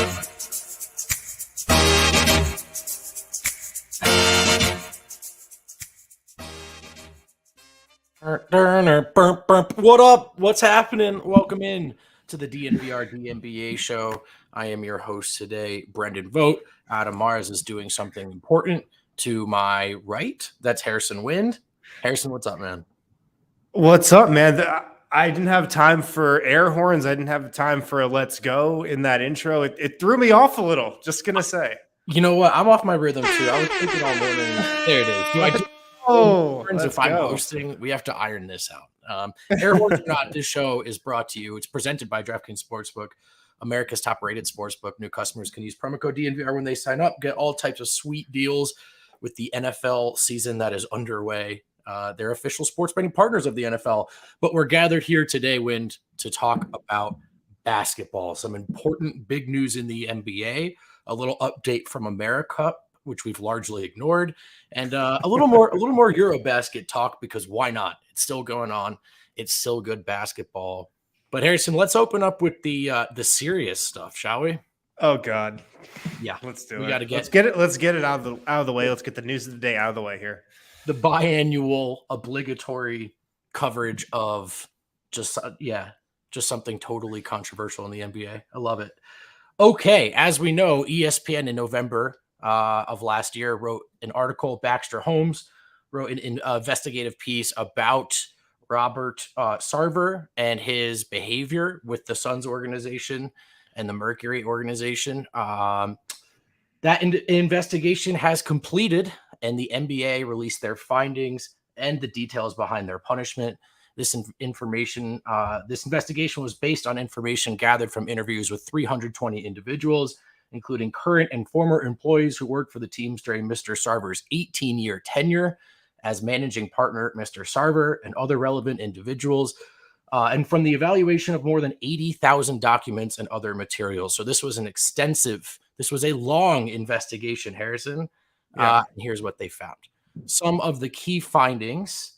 What up? What's happening? Welcome in to the DNBA show. I am your host today, Brendan Vogt. Adam Mars is doing something important to my right. That's Harrison Wind. Harrison, what's up, man? What's up, man? I didn't have time for air horns. I didn't have time for a let's go in that intro. It threw me off a little, just going to say. You know what? I'm off my rhythm, too. I was thinking all morning. There it is. Do I do if I'm hosting? We have to iron this out. Air horns or not, this show is brought to you. It's presented by DraftKings Sportsbook, America's top-rated sportsbook. New customers can use promo code DNVR when they sign up. Get all types of sweet deals with the NFL season that is underway. They're official sports betting partners of the NFL. But we're gathered here today, Wind, to talk about basketball. Some important big news in the NBA. A little update from Americup, which we've largely ignored, and a little more EuroBasket talk, because why not? It's still going on. It's still good basketball. But Harrison, let's open up with the serious stuff, shall we? Oh God, yeah, let's do it. Let's get it out of the way. Let's get the news of the day out of the way here. The biannual obligatory coverage of just something totally controversial in the NBA. I love it. Okay, as we know, ESPN in November of last year wrote an article. Baxter Holmes wrote an investigative piece about Robert Sarver and his behavior with the Suns organization and the Mercury organization. That investigation has completed, and the NBA released their findings and the details behind their punishment. This investigation was based on information gathered from interviews with 320 individuals, including current and former employees who worked for the teams during Mr. Sarver's 18-year tenure as managing partner, Mr. Sarver, and other relevant individuals, and from the evaluation of more than 80,000 documents and other materials. So this was a long investigation, Harrison. And here's what they found. Some of the key findings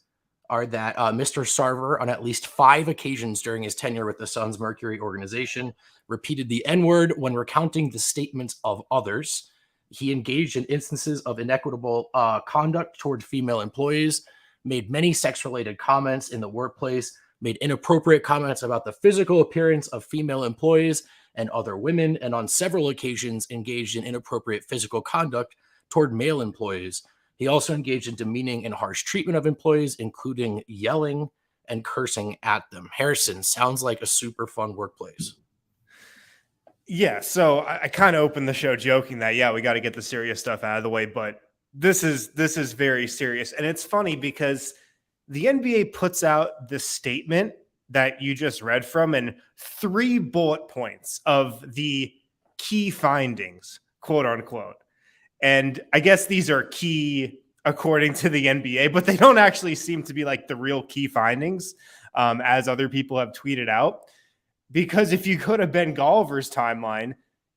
are that Mr. Sarver, on at least 5 occasions during his tenure with the Suns Mercury organization, repeated the N-word when recounting the statements of others. He engaged in instances of inequitable conduct toward female employees, made many sex-related comments in the workplace, made inappropriate comments about the physical appearance of female employees and other women, and on several occasions engaged in inappropriate physical conduct toward male employees. He also engaged in demeaning and harsh treatment of employees, including yelling and cursing at them. Harrison, sounds like a super fun workplace. Yeah, so I kind of opened the show joking that, we got to get the serious stuff out of the way, but this is very serious. And it's funny because the NBA puts out the statement that you just read from and 3 bullet points of the key findings, quote unquote. And I guess these are key according to the NBA, but they don't actually seem to be like the real key findings, as other people have tweeted out. Because if you go to Ben Golliver's timeline,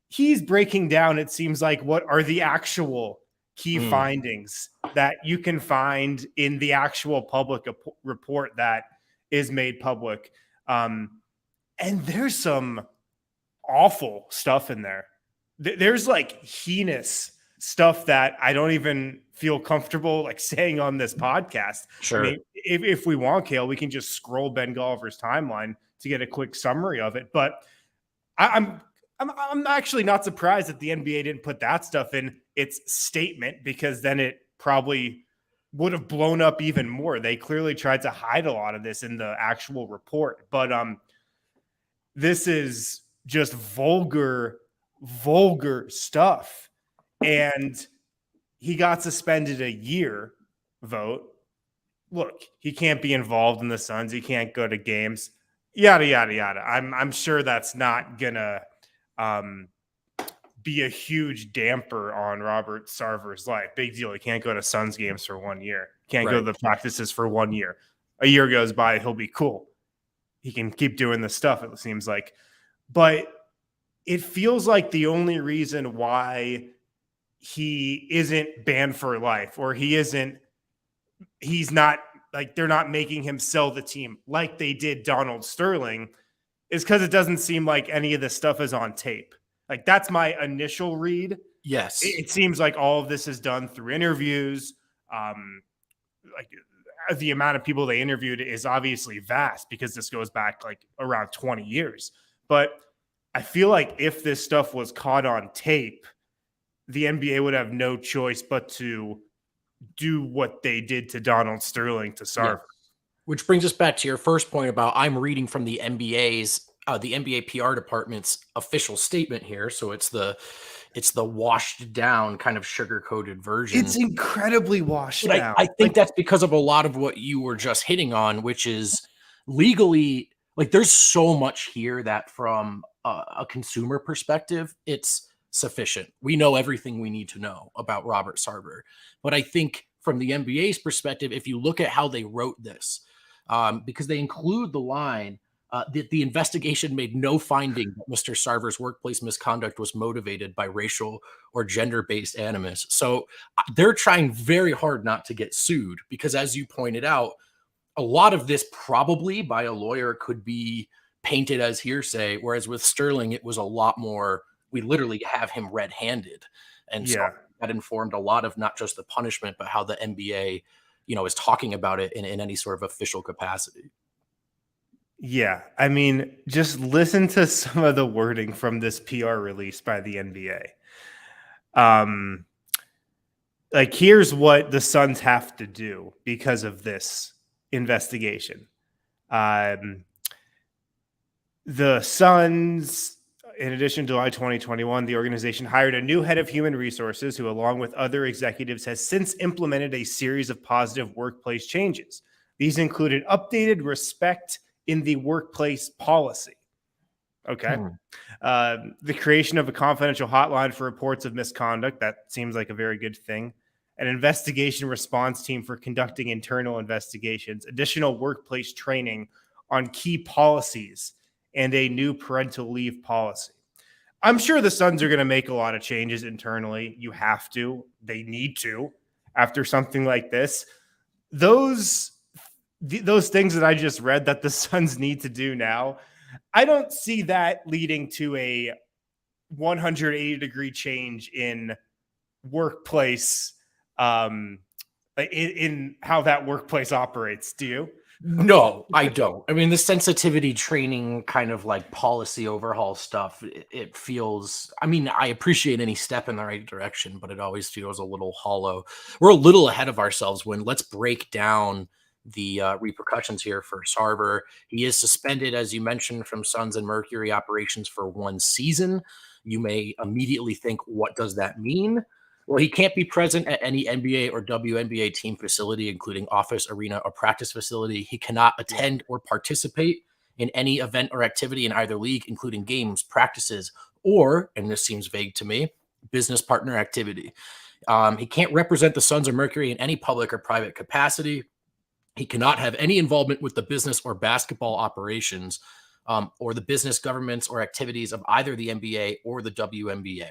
he's breaking down, it seems like, what are the actual key findings that you can find in the actual public report that is made public. And there's some awful stuff in there. There's like heinous stuff that I don't even feel comfortable like saying on this podcast. Sure. I mean, if we want, Kale, we can just scroll Ben Golliver's timeline to get a quick summary of it. But I'm actually not surprised that the NBA didn't put that stuff in its statement, because then it probably would have blown up even more. They clearly tried to hide a lot of this in the actual report. But this is just vulgar stuff. And he got suspended a year. Vote. Look, he can't be involved in the Suns. He can't go to games. Yada, yada, yada. I'm sure that's not going to be a huge damper on Robert Sarver's life. Big deal. He can't go to Suns games for 1 year. Can't go to the practices for 1 year. A year goes by, he'll be cool. He can keep doing this stuff, it seems like. But it feels like the only reason why he isn't banned for life, or he's not, like, they're not making him sell the team like they did Donald Sterling, is because it doesn't seem like any of this stuff is on tape. Like, that's my initial read. Yes. It seems like all of this is done through interviews. Like, the amount of people they interviewed is obviously vast because this goes back like around 20 years. But I feel like if this stuff was caught on tape, the NBA would have no choice but to do what they did to Donald Sterling to Sarver. Yeah. Which brings us back to your first point about I'm reading from the NBA PR department's official statement here. So it's the washed down kind of sugar coated version. It's incredibly washed down. I think that's because of a lot of what you were just hitting on, which is legally, like, there's so much here that from a consumer perspective, it's sufficient. We know everything we need to know about Robert Sarver. But I think from the NBA's perspective, if you look at how they wrote this, because they include the line that the investigation made no finding that Mr. Sarver's workplace misconduct was motivated by racial or gender-based animus. So they're trying very hard not to get sued because, as you pointed out, a lot of this probably by a lawyer could be painted as hearsay, whereas with Sterling, it was a lot more, we literally have him red-handed. And so that informed a lot of not just the punishment, but how the NBA, is talking about it in any sort of official capacity. Yeah. I mean, just listen to some of the wording from this PR release by the NBA. Like, here's what the Suns have to do because of this investigation. The Suns, in addition to July 2021, the organization hired a new head of human resources who, along with other executives, has since implemented a series of positive workplace changes. These included updated respect in the workplace policy. Okay. The creation of a confidential hotline for reports of misconduct. That seems like a very good thing. An investigation response team for conducting internal investigations, additional workplace training on key policies, and a new parental leave policy. I'm sure the Suns are going to make a lot of changes internally. You have to. They need to after something like this. Those things that I just read that the Suns need to do now, I don't see that leading to a 180-degree change in workplace, in how that workplace operates. Do you? No, I don't. I mean, the sensitivity training kind of like policy overhaul stuff, it feels, I mean, I appreciate any step in the right direction, but it always feels a little hollow. We're a little ahead of ourselves when let's break down the repercussions here for Sarver. He is suspended, as you mentioned, from Suns and Mercury operations for 1 season. You may immediately think, what does that mean? Well, he can't be present at any NBA or WNBA team facility, including office, arena, or practice facility. He cannot attend or participate in any event or activity in either league, including games, practices, or, and this seems vague to me, business partner activity. He can't represent the Suns or Mercury in any public or private capacity. He cannot have any involvement with the business or basketball operations or the business, governments, or activities of either the NBA or the WNBA.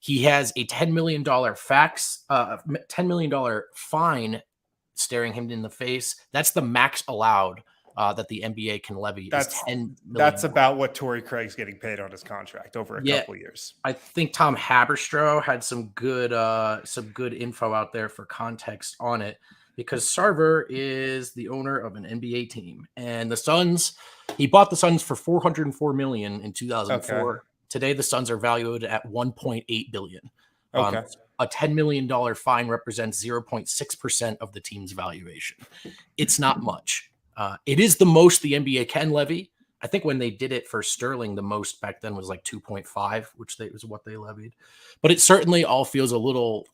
He has a $10 million $10 million fine staring him in the face. That's the max allowed that the NBA can levy. That's $10 million. That's about what Torrey Craig's getting paid on his contract over a couple years. I think Tom Haberstroh had some good info out there for context on it, because Sarver is the owner of an NBA team, and the Suns, he bought the Suns for $404 million in 2004. Okay. Today, the Suns are valued at $1.8 billion. Okay. A $10 million fine represents 0.6% of the team's valuation. It's not much. It is the most the NBA can levy. I think when they did it for Sterling, the most back then was like 2.5, which was what they levied. But it certainly all feels a little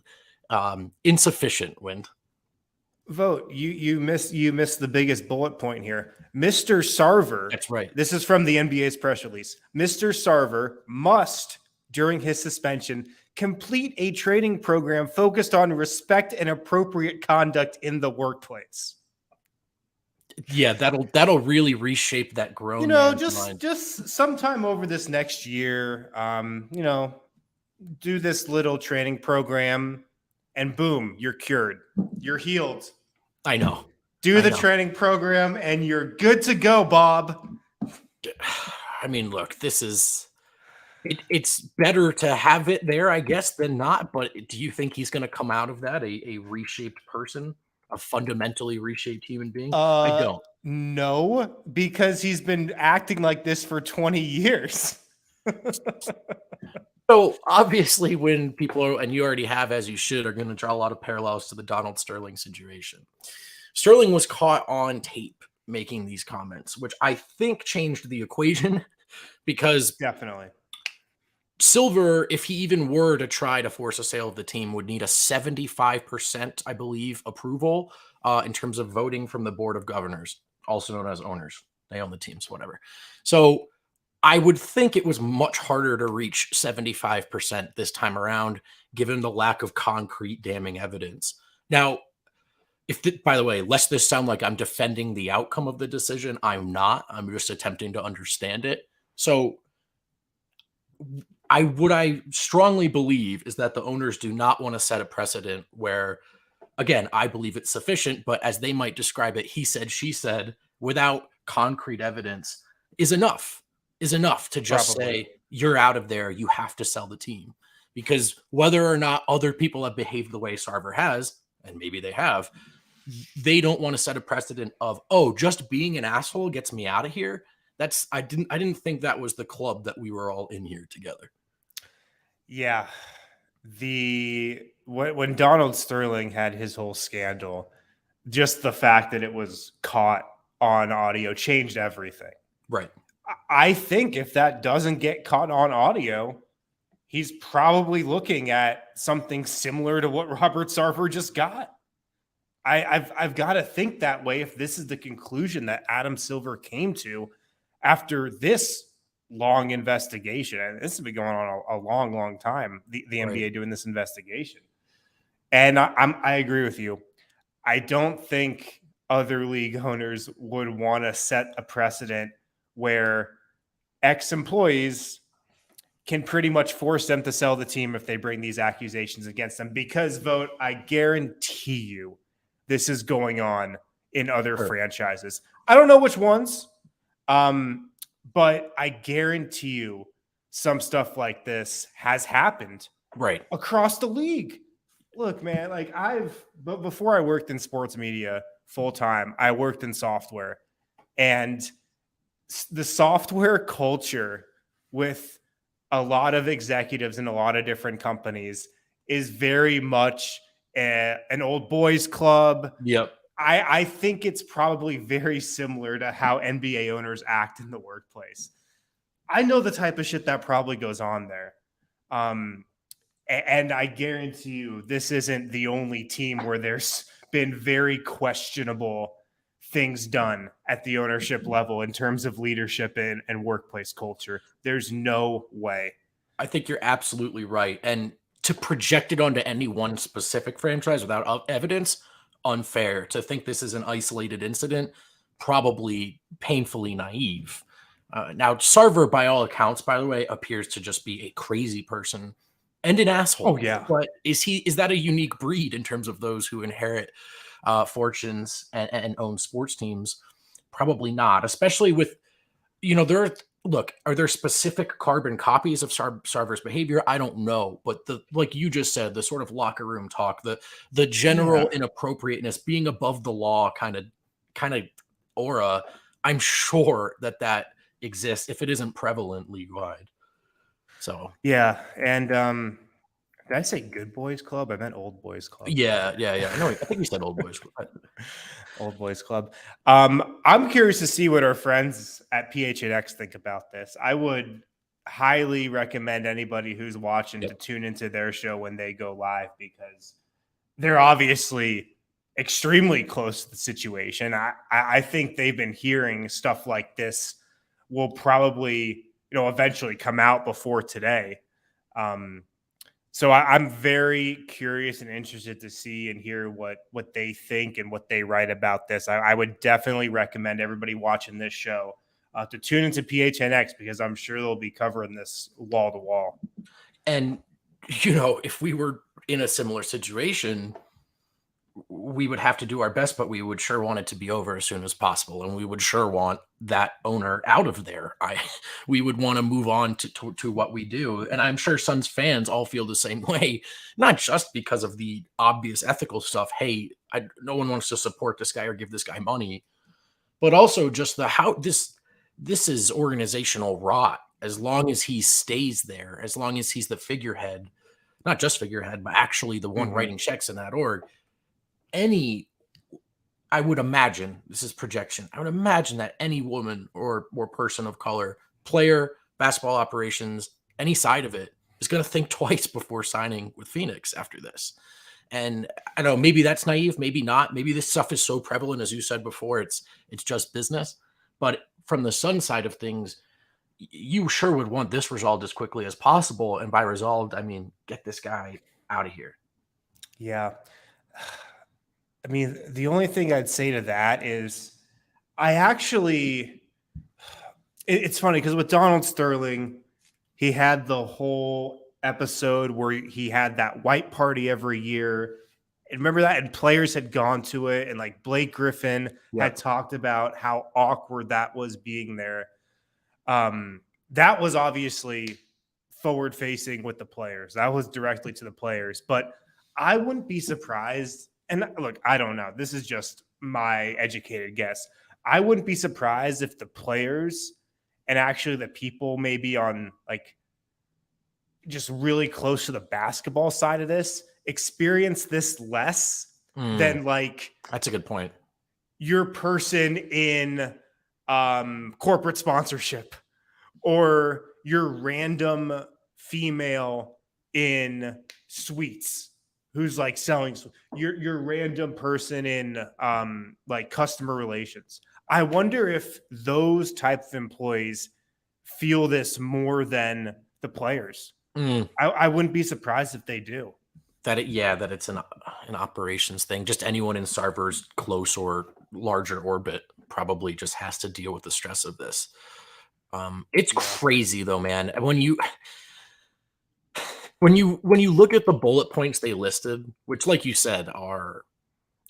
insufficient, Wind. Vogt, you missed the biggest bullet point here. Mr. Sarver. That's right. This is from the NBA's press release. Mr. Sarver must, during his suspension, complete a training program focused on respect and appropriate conduct in the workplace. Yeah, that'll really reshape that grown. Just sometime over this next year, do this little training program, and boom, you're cured. You're healed. I know. Do the training program, and you're good to go, Bob. I mean, look, this is It's better to have it there, I guess, than not. But do you think he's going to come out of that a reshaped person, a fundamentally reshaped human being? I don't. No, because he's been acting like this for 20 years. So obviously, when people are, and you already have, as you should, are going to draw a lot of parallels to the Donald Sterling situation. Sterling was caught on tape making these comments, which I think changed the equation because Definitely. Silver, if he even were to try to force a sale of the team, would need a 75%, I believe, approval in terms of voting from the board of governors, also known as owners. They own the teams, whatever. So I would think it was much harder to reach 75% this time around, given the lack of concrete damning evidence. Now, by the way, lest this sound like I'm defending the outcome of the decision, I'm not. I'm just attempting to understand it. So I strongly believe is that the owners do not want to set a precedent where, again, I believe it's sufficient, but as they might describe it, he said, she said, without concrete evidence is enough to just Probably. say, you're out of there. You have to sell the team. Because whether or not other people have behaved the way Sarver has, and maybe they have, they don't want to set a precedent of, oh, just being an asshole gets me out of here. I didn't think that was the club that we were all in here together. Yeah. When Donald Sterling had his whole scandal, just the fact that it was caught on audio changed everything. Right. I think if that doesn't get caught on audio, he's probably looking at something similar to what Robert Sarver just got. I've got to think that way if this is the conclusion that Adam Silver came to after this long investigation. And this has been going on a long, long time, the NBA doing this investigation. And I agree with you. I don't think other league owners would want to set a precedent where ex-employees can pretty much force them to sell the team if they bring these accusations against them. Because, Vogt, I guarantee you this is going on in other franchises. I don't know which ones, but I guarantee you some stuff like this has happened across the league. Look, man, but before I worked in sports media full time, I worked in software, and the software culture with a lot of executives in a lot of different companies is very much an old boys club. Yep. I think it's probably very similar to how NBA owners act in the workplace. I know the type of shit that probably goes on there. And I guarantee you this isn't the only team where there's been very questionable things done at the ownership level in terms of leadership and workplace culture. There's no way. I think you're absolutely right. And to project it onto any one specific franchise without evidence, unfair. To think this is an isolated incident, probably painfully naive. Now, Sarver, by all accounts, by the way, appears to just be a crazy person and an asshole. Oh, yeah. But is that a unique breed in terms of those who inherit fortunes and own sports teams? Probably not, especially with, are there specific carbon copies of Sarver's behavior? I don't know, but like you just said, the sort of locker room talk, the general inappropriateness, being above the law kind of aura, I'm sure that exists if it isn't prevalent league wide. So yeah, and did I say Good Boys Club? I meant Old Boys Club. Yeah. No, I think you said Old Boys Club. Old Boys Club. I'm curious to see what our friends at PHNX think about this. I would highly recommend anybody who's watching to tune into their show when they go live, because they're obviously extremely close to the situation. I think they've been hearing stuff like this will probably, eventually come out before today. So I'm very curious and interested to see and hear what they think and what they write about this. I would definitely recommend everybody watching this show to tune into PHNX, because I'm sure they'll be covering this wall to wall. And, if we were in a similar situation, we would have to do our best, but we would sure want it to be over as soon as possible, and we would sure want that owner out of there. We would want to move on to what we do, and I'm sure Suns fans all feel the same way, not just because of the obvious ethical stuff. Hey, no one wants to support this guy or give this guy money, but also just the how this is organizational rot. As long as he stays there, as long as he's the figurehead, not just figurehead, but actually the one writing checks in that org. I would imagine, this is projection, I would imagine that any woman or person of color, player, basketball operations, any side of it, is going to think twice before signing with Phoenix after this. And I don't know, maybe that's naive, maybe not. Maybe this stuff is so prevalent, as you said before, it's just business. But from the Sun side of things, you sure would want this resolved as quickly as possible. And by resolved, I mean, get this guy out of here. Yeah. I mean, the only thing I'd say to that is it's funny because with Donald Sterling, he had the whole episode where he had that white party every year. And remember that? And players had gone to it. And like Blake Griffin had talked about how awkward that was being there. That was obviously forward facing with the players. That was directly to the players. But I wouldn't be surprised. And look, I don't know. This is just my educated guess. I wouldn't be surprised if the players and actually the people maybe on like just really close to the basketball side of this experience this less than like that's a good point. Your person in corporate sponsorship or your random female in suites who's like selling your random person in like customer relations. I wonder if those type of employees feel this more than the players. I wouldn't be surprised if they do. That it's an operations thing. Just anyone in Sarver's close or larger orbit probably just has to deal with the stress of this. It's crazy though, man. When you look at the bullet points they listed, which like you said are,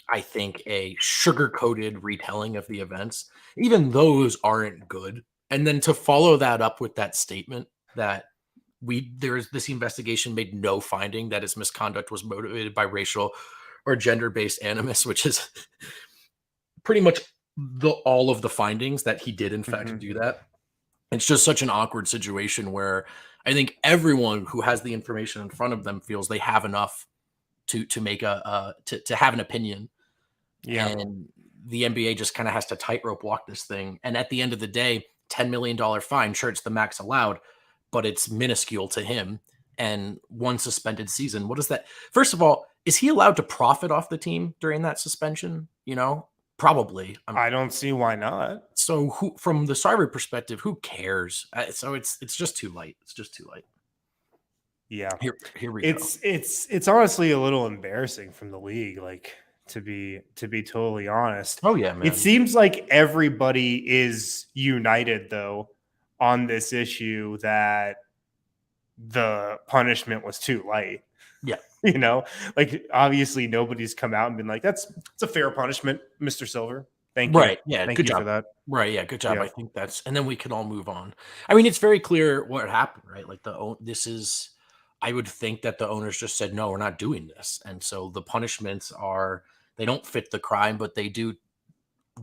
I think, a sugar-coated retelling of the events, even those aren't good. And then to follow that up with that statement that this investigation made no finding that his misconduct was motivated by racial or gender-based animus, which is pretty much all of the findings that he did in fact do that. It's just such an awkward situation where I think everyone who has the information in front of them feels they have enough to make to have an opinion. Yeah. And the NBA just kind of has to tightrope walk this thing. And at the end of the day, $10 million fine, sure, it's the max allowed, but it's minuscule to him. And one suspended season. What is that? First of all, is he allowed to profit off the team during that suspension? Probably. I don't see why not. So from the Sarver perspective, who cares? So it's just too late. It's just too late. Yeah. Here we go. It's honestly a little embarrassing from the league, like to be totally honest. Oh yeah, man. It seems like everybody is united though on this issue that the punishment was too light. Yeah. Like obviously nobody's come out and been like, it's a fair punishment, Mr. Silver. Thank you. Right. Yeah. Thank good you job for that. Right. Yeah. Good job. Yeah. I think and then we can all move on. I mean, it's very clear what happened, right? Like I would think that the owners just said, no, we're not doing this. And so the punishments they don't fit the crime, but they do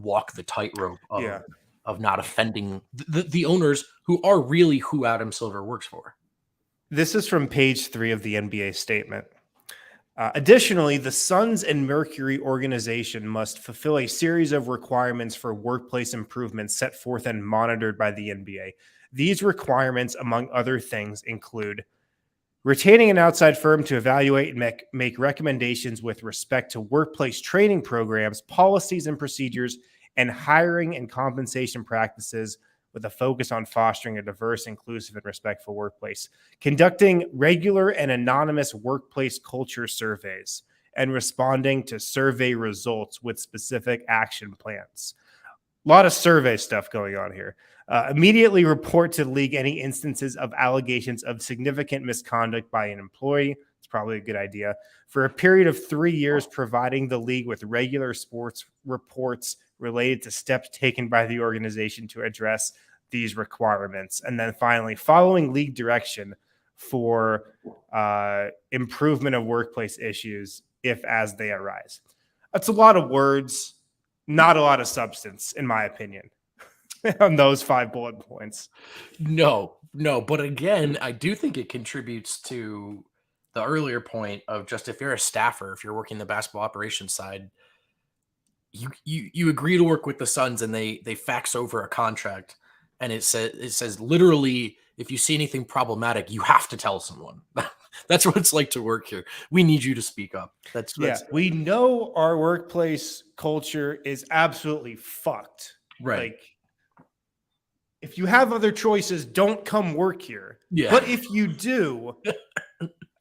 walk the tightrope of not offending the owners who are really who Adam Silver works for. This is from page 3 of the NBA statement. Additionally, the Suns and Mercury organization must fulfill a series of requirements for workplace improvements set forth and monitored by the NBA. These requirements, among other things, include retaining an outside firm to evaluate and make recommendations with respect to workplace training programs, policies and procedures, and hiring and compensation practices with a focus on fostering a diverse, inclusive, and respectful workplace, conducting regular and anonymous workplace culture surveys, and responding to survey results with specific action plans. A lot of survey stuff going on here. Immediately report to the league any instances of allegations of significant misconduct by an employee, It's probably a good idea. For a period of 3 years, providing the league with regular sports reports related to steps taken by the organization to address these requirements. And then finally, following league direction for improvement of workplace issues if as they arise. That's a lot of words, not a lot of substance, in my opinion, on those 5 bullet points. No. But again, I do think it contributes to the earlier point of just if you're a staffer, if you're working the basketball operations side, you agree to work with the Suns and they fax over a contract and it says literally, if you see anything problematic, you have to tell someone. That's what it's like to work here. We need you to speak up. That's we know our workplace culture is absolutely fucked. Right. Like, if you have other choices, don't come work here. Yeah. But if you do,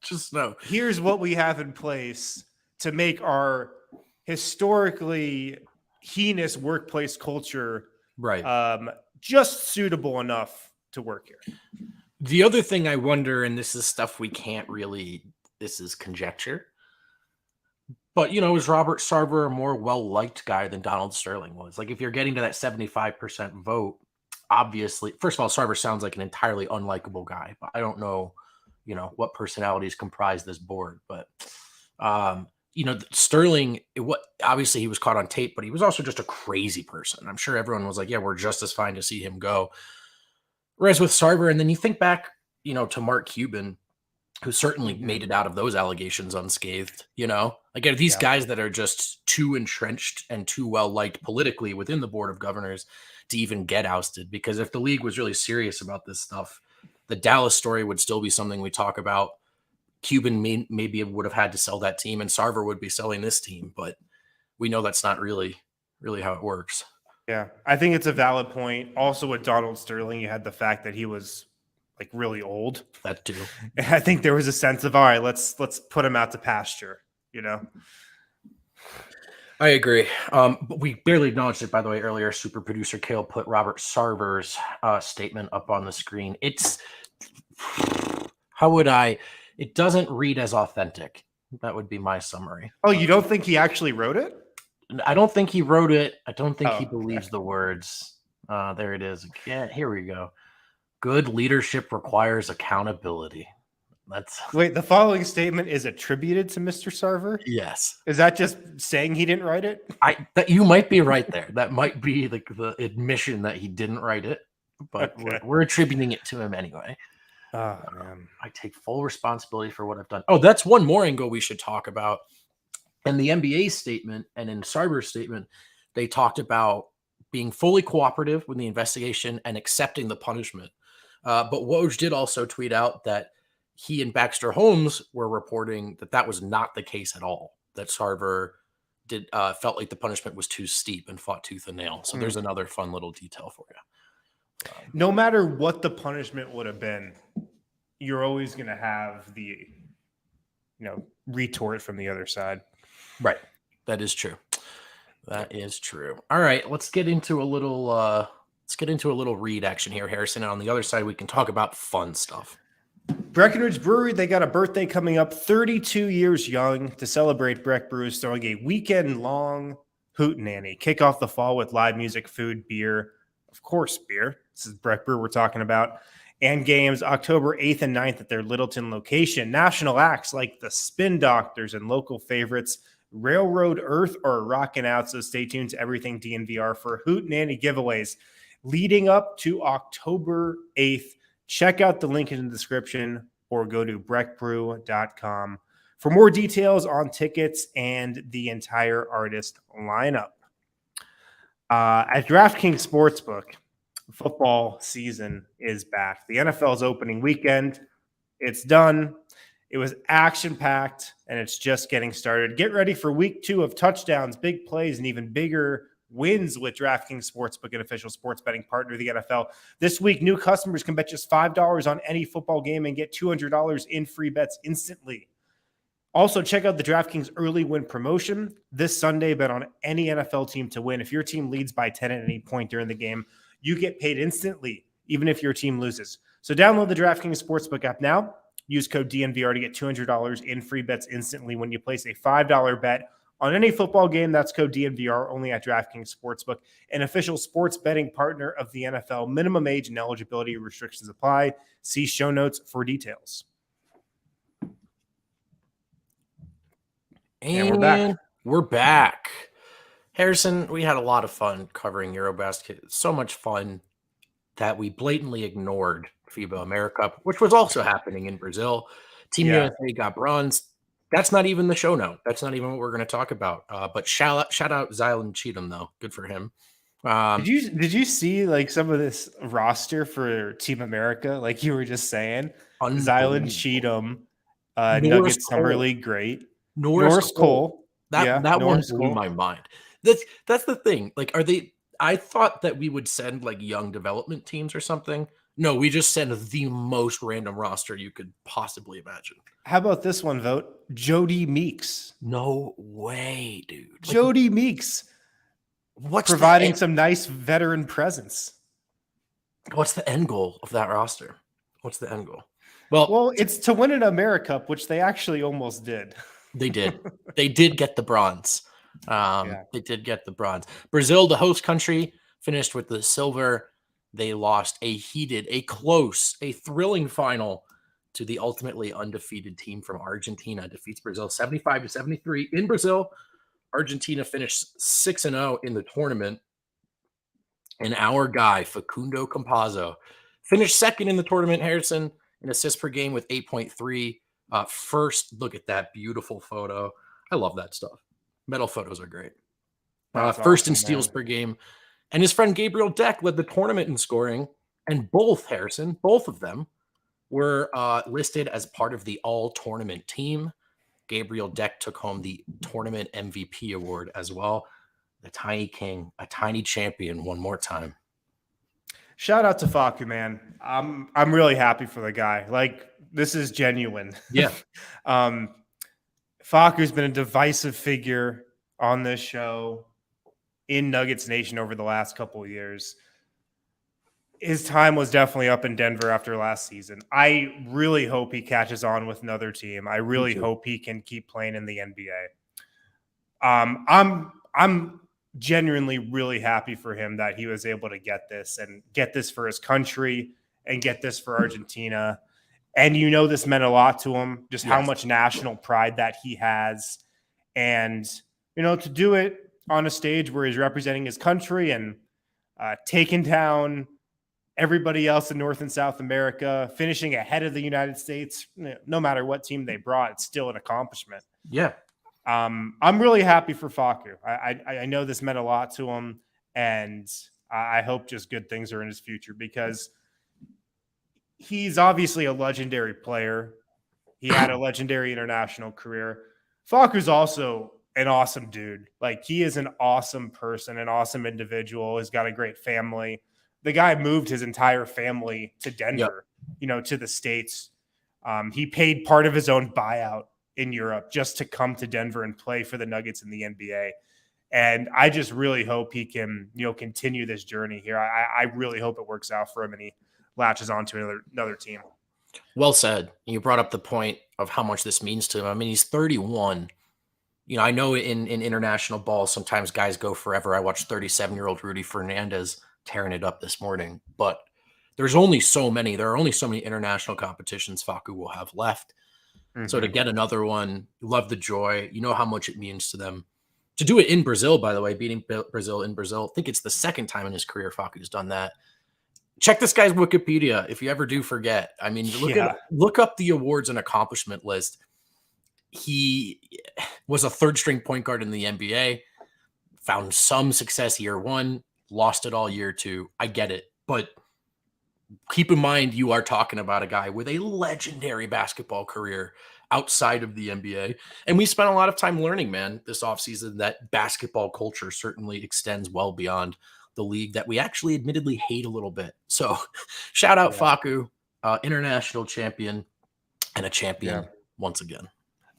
just know here's what we have in place to make our historically heinous workplace culture just suitable enough to work here. The other thing I wonder, and this is stuff we can't really, this is conjecture, but, is Robert Sarver a more well-liked guy than Donald Sterling was? Like, if you're getting to that 75% vote, obviously, first of all, Sarver sounds like an entirely unlikable guy, but I don't know, what personalities comprise this board, but, Sterling, obviously he was caught on tape, but he was also just a crazy person. I'm sure everyone was like, yeah, we're just as fine to see him go. Whereas with Sarver, and then you think back, to Mark Cuban, who certainly made it out of those allegations unscathed, like are these guys that are just too entrenched and too well liked politically within the board of governors to even get ousted. Because if the league was really serious about this stuff, the Dallas story would still be something we talk about. Cuban maybe would have had to sell that team and Sarver would be selling this team, but we know that's not really how it works. Yeah, I think it's a valid point. Also with Donald Sterling, you had the fact that he was like really old. That too. I think there was a sense of, all right, let's put him out to pasture, I agree. But we barely acknowledged it, by the way, earlier. Super producer Kale put Robert Sarver's statement up on the screen. It doesn't read as authentic. That would be my summary. Oh, you don't think he actually wrote it? I don't think he wrote it. I don't think he believes the words. There it is. Yeah, here we go. Good leadership requires accountability. Wait, the following statement is attributed to Mr. Sarver? Yes. Is that just saying he didn't write it? You might be right there. That might be the admission that he didn't write it, but we're attributing it to him anyway. Oh, man. I take full responsibility for what I've done. Oh, that's one more angle we should talk about. In the NBA statement and in Sarver's statement, they talked about being fully cooperative with the investigation and accepting the punishment. But Woj did also tweet out that he and Baxter Holmes were reporting that was not the case at all, that Sarver felt like the punishment was too steep and fought tooth and nail. So there's another fun little detail for you. No matter what the punishment would have been, you're always going to have the, retort from the other side. Right. That is true. That is true. All right, let's get into a little read action here, Harrison. And on the other side, we can talk about fun stuff. Breckenridge Brewery, they got a birthday coming up, 32 years young. To celebrate, Breck Brew is throwing a weekend-long hootenanny. Kick off the fall with live music, food, beer. Of course, beer. This is Breck Brew we're talking about. And games October 8th and 9th at their Littleton location. National acts like the Spin Doctors and local favorites Railroad Earth are rocking out, so stay tuned to Everything DNVR for hootenanny giveaways leading up to October 8th. Check out the link in the description or go to breckbrew.com for more details on tickets and the entire artist lineup. At DraftKings Sportsbook, football season is back. The NFL's opening weekend. It's done. It was action-packed, and it's just getting started. Get ready for week 2 of touchdowns, big plays, and even bigger wins with DraftKings Sportsbook, an official sports betting partner of the NFL. This week, new customers can bet just $5 on any football game and get $200 in free bets instantly. Also, check out the DraftKings early win promotion. This Sunday, bet on any NFL team to win. If your team leads by 10 at any point during the game, you get paid instantly, even if your team loses. So download the DraftKings Sportsbook app now. Use code DNVR to get $200 in free bets instantly when you place a $5 bet on any football game. That's code DNVR only at DraftKings Sportsbook, an official sports betting partner of the NFL. Minimum age and eligibility restrictions apply. See show notes for details. And we're back. Harrison, we had a lot of fun covering EuroBasket. So much fun that we blatantly ignored FIBA Americup, which was also happening in Brazil. Team USA got bronze. That's not even the show note. That's not even what we're going to talk about. But shout out Zylan Cheatham, though. Good for him. Did you see like some of this roster for Team America? Like you were just saying, Zylan Cheatham, Nuggets Summer League great. Norris Cole. That one blew my mind. That's the thing. Like, are they? I thought that we would send like young development teams or something. No, we just send the most random roster you could possibly imagine. How about this one, Vogt? Jody Meeks. No way, dude. Jody Meeks. What's providing some nice veteran presence? What's the end goal of that roster? What's the end goal? Well, it's to win an Americup, which they actually almost did. They did. They did get the bronze. They did get the bronze. Brazil, the host country, finished with the silver. They lost a close, thrilling final to the ultimately undefeated team from Argentina. Defeats Brazil 75-73 in Brazil. Argentina finished 6-0 in the tournament. And our guy, Facundo Campazzo, finished second in the tournament, Harrison, in assists per game with 8.3. First, look at that beautiful photo. I love that stuff. Medal photos are great. First in steals per game. And his friend Gabriel Deck led the tournament in scoring. And both of them were listed as part of the all-tournament team. Gabriel Deck took home the tournament MVP award as well. The tiny king, a tiny champion one more time. Shout out to Facu, man. I'm really happy for the guy. Like, this is genuine. Yeah. Facu's been a divisive figure on this show in Nuggets Nation over the last couple of years. His time was definitely up in Denver after last season. I really hope he catches on with another team. I really hope he can keep playing in the NBA. I'm genuinely really happy for him that he was able to get this for his country and get this for Argentina. And this meant a lot to him, just how much national pride that he has. And, to do it on a stage where he's representing his country and taking down everybody else in North and South America, finishing ahead of the United States, no matter what team they brought, it's still an accomplishment. Yeah. I'm really happy for Facu. I know this meant a lot to him, and I hope just good things are in his future because he's obviously a legendary player. He had a legendary international career. Facu's also an awesome dude. Like, he is an awesome person, an awesome individual. He's got a great family. The guy moved his entire family to Denver, to the States. He paid part of his own buyout in Europe just to come to Denver and play for the Nuggets in the NBA. And I just really hope he can, continue this journey here. I really hope it works out for him and he latches on to another team. Well said. You brought up the point of how much this means to him. I mean, he's 31. I know in international ball, sometimes guys go forever. I watched 37-year-old Rudy Fernandez tearing it up this morning, but there are only so many international competitions Facu will have left. Mm-hmm. So to get another one, love the joy. You know how much it means to them. To do it in Brazil, by the way, beating Brazil in Brazil. I think it's the second time in his career Facu's done that. Check this guy's Wikipedia if you ever do forget. I mean, look up the awards and accomplishment list. He was a third-string point guard in the NBA, found some success year one, lost it all year two. I get it, but keep in mind you are talking about a guy with a legendary basketball career outside of the NBA. And we spent a lot of time learning, man, this offseason that basketball culture certainly extends well beyond the league that we actually admittedly hate a little bit. So shout out Facu, international champion and a champion once again.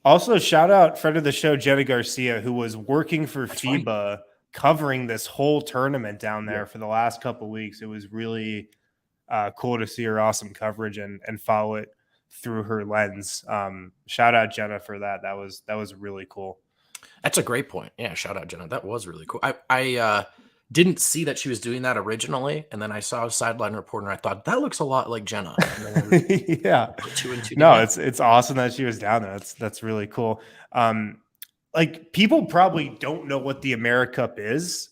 Also, shout out friend of the show, Jenna Garcia, who was working for FIBA covering this whole tournament down there for the last couple of weeks. It was really cool to see her awesome coverage and follow it through her lens. Shout out Jenna for that. That was really cool. That's a great point. Yeah, shout out Jenna. That was really cool. I didn't see that she was doing that originally, and then I saw a sideline report, and I thought that looks a lot like Jenna. Yeah, put two and two no, together. it's awesome that she was down there. That's really cool. Like people probably don't know what the Americup is.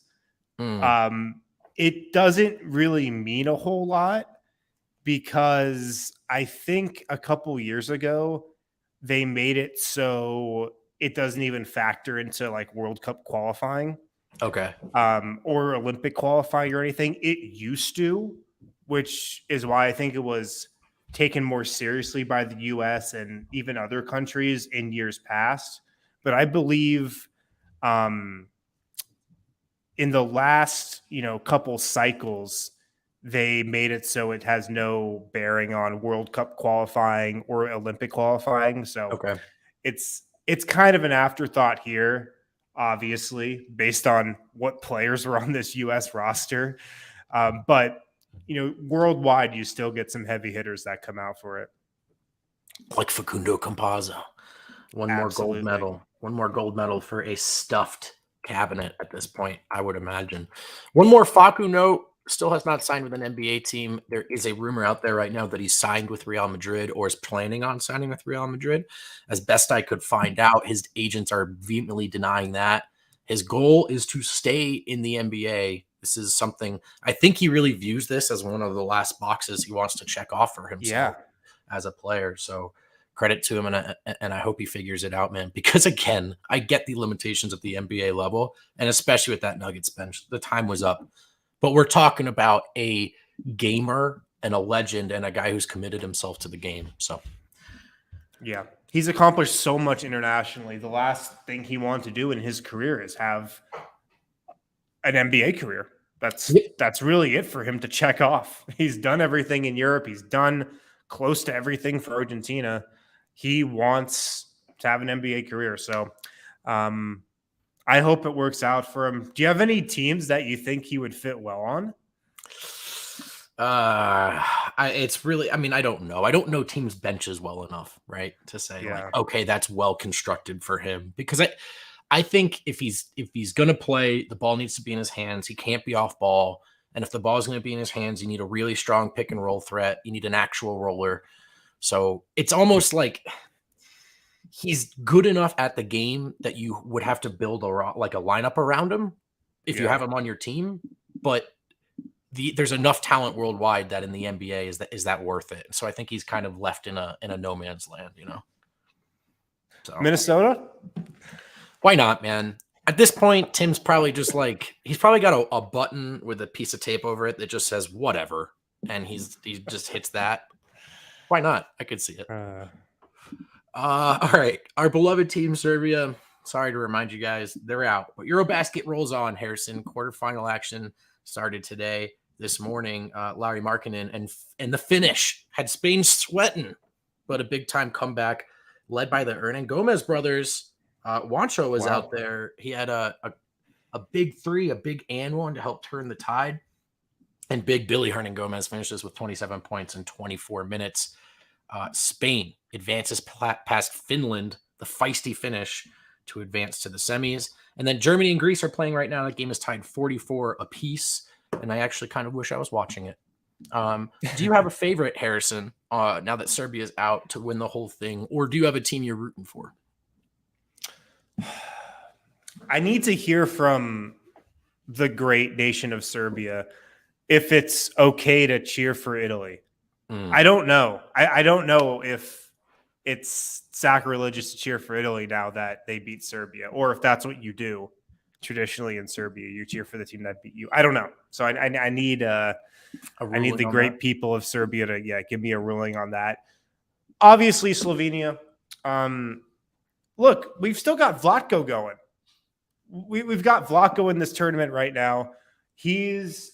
It doesn't really mean a whole lot because I think a couple years ago they made it so it doesn't even factor into like World Cup qualifying. Okay. Or Olympic qualifying or anything. It used to, which is why I think it was taken more seriously by the US and even other countries in years past. But I believe in the last, couple cycles, they made it so it has no bearing on World Cup qualifying or Olympic qualifying. So Okay. it's kind of an afterthought here, obviously, based on what players were on this US roster. But worldwide, you still get some heavy hitters that come out for it. Like Facundo Campazzo. One more gold medal for a stuffed cabinet at this point, I would imagine. One more Facu note. Still has not signed with an NBA team. There is a rumor out there right now that he's signed with Real Madrid or is planning on signing with Real Madrid. As best I could find out, his agents are vehemently denying that. His goal is to stay in the NBA. This is something I think he really views this as one of the last boxes he wants to check off for himself as a player. So credit to him, and I hope he figures it out, man. Because again, I get the limitations at the NBA level, and especially with that Nuggets bench, the time was up. But we're talking about a gamer and a legend and a guy who's committed himself to the game. So, yeah, he's accomplished so much internationally. The last thing he wanted to do in his career is have an NBA career. That's really it for him to check off. He's done everything in Europe. He's done close to everything for Argentina. He wants to have an NBA career. So, I hope it works out for him. Do you have any teams that you think he would fit well on? It's really, I don't know. I don't know teams' benches well enough, right? To say like, okay, that's well constructed for him. Because I think if he's gonna play, the ball needs to be in his hands. He can't be off ball. And if the ball is going to be in his hands, you need a really strong pick and roll threat. You need an actual roller. So it's almost like he's good enough at the game that you would have to build a lineup around him if you have him on your team. But there's enough talent worldwide that in the NBA is that worth it? So I think he's kind of left in a no man's land, So Minnesota? Why not, man? At this point, Tim's probably just like he's probably got a button with a piece of tape over it that just says whatever, and he just hits that. Why not? I could see it. All right. Our beloved team, Serbia. Sorry to remind you guys, they're out. But EuroBasket rolls on, Harrison. Quarterfinal action started this morning. Larry Markkinen and the finish had Spain sweating, but a big-time comeback led by the Hernan Gomez brothers. Juancho was out there. He had a big three, a big and one to help turn the tide. And big Billy Hernan Gomez finishes with 27 points in 24 minutes. Spain advances past Finland, the feisty finish to advance to the semis. And then Germany and Greece are playing right now. That game is tied 44 apiece. And I actually kind of wish I was watching it. Do you have a favorite, Harrison, now that Serbia's out to win the whole thing? Or do you have a team you're rooting for? I need to hear from the great nation of Serbia if it's okay to cheer for Italy. I don't know. I don't know if it's sacrilegious to cheer for Italy now that they beat Serbia, or if that's what you do traditionally in Serbia. You cheer for the team that beat you. I don't know. So I need the great people of Serbia to give me a ruling on that. Obviously, Slovenia. Look, we've still got Vlatko going. We've got Vlatko in this tournament right now. He's